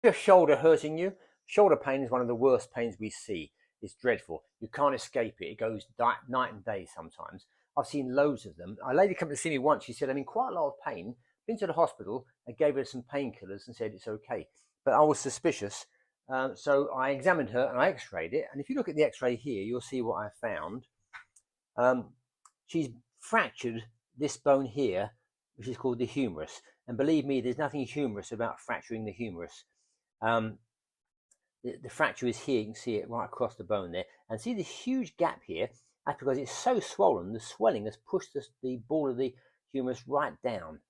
Your shoulder hurting you. Shoulder pain is one of the worst pains we see. It's dreadful. You can't escape it. It goes night and day sometimes. I've seen loads of them. A lady came to see me once. She said, I'm in quite a lot of pain. Been to the hospital. They gave her some painkillers and said it's okay. But I was suspicious. So I examined her and I x-rayed it. And if you look at the x-ray here, you'll see what I found. Um, she's fractured this bone here, which is called the humerus. And believe me, there's nothing humorous about fracturing the humerus. Um, the fracture is here. You can see it right across the bone there. And see this huge gap here? That's because it's so swollen. The swelling has pushed the ball of the humerus right down.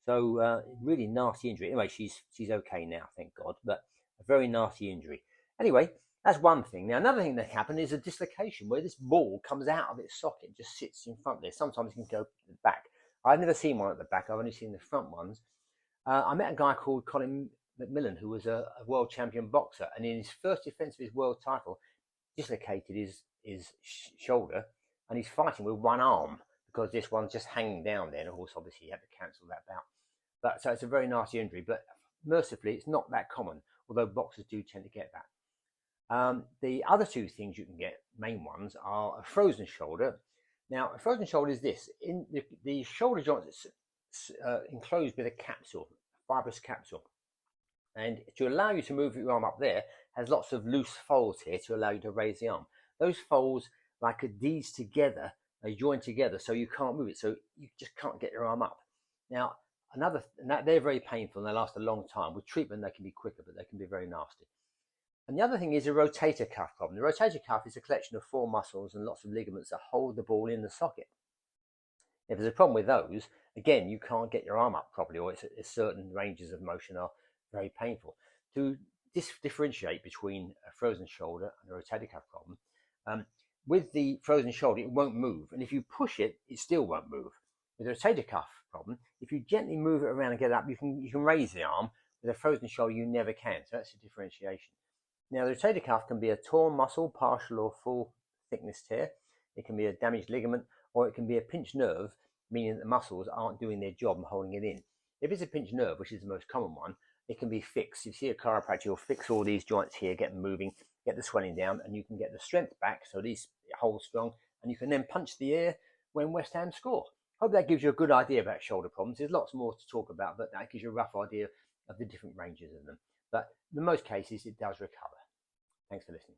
So really nasty injury. Anyway, she's okay now, thank God. But a very nasty injury. Anyway, that's one thing. Now another thing that happened is a dislocation where this ball comes out of its socket, just sits in front there. Sometimes it can go to the back. I've never seen one at the back. I've only seen the front ones. I met a guy called Colin McMillan, who was a world champion boxer, and in his first defence of his world title, dislocated his shoulder, and he's fighting with one arm because this one's just hanging down there. And of course, obviously, he had to cancel that bout. But so it's a very nasty injury, but mercifully, it's not that common. Although boxers do tend to get that. The other two things you can get, main ones, are a frozen shoulder. Now, a frozen shoulder is this: in the shoulder joint is enclosed with a capsule, a fibrous capsule. And to allow you to move your arm up there, has lots of loose folds here to allow you to raise the arm. Those folds, like these together, are joined together, so you can't move it. So you just can't get your arm up. Now, they're very painful and they last a long time. With treatment, they can be quicker, but they can be very nasty. And the other thing is a rotator cuff problem. The rotator cuff is a collection of four muscles and lots of ligaments that hold the ball in the socket. If there's a problem with those, again, you can't get your arm up properly, or certain ranges of motion are very painful. To differentiate between a frozen shoulder and a rotator cuff problem, with the frozen shoulder, it won't move. And if you push it, it still won't move. With a rotator cuff problem, if you gently move it around and get it up, you can raise the arm. With a frozen shoulder, you never can. So that's a differentiation. Now, the rotator cuff can be a torn muscle, partial or full thickness tear. It can be a damaged ligament, or it can be a pinched nerve, meaning that the muscles aren't doing their job and holding it in. If it's a pinched nerve, which is the most common one, it can be fixed. You see a chiropractor, you'll fix all these joints here, get them moving, get the swelling down, and you can get the strength back so these hold strong, and you can then punch the air when West Ham score. Hope that gives you a good idea about shoulder problems. There's lots more to talk about, but that gives you a rough idea of the different ranges of them. But in most cases, it does recover. Thanks for listening.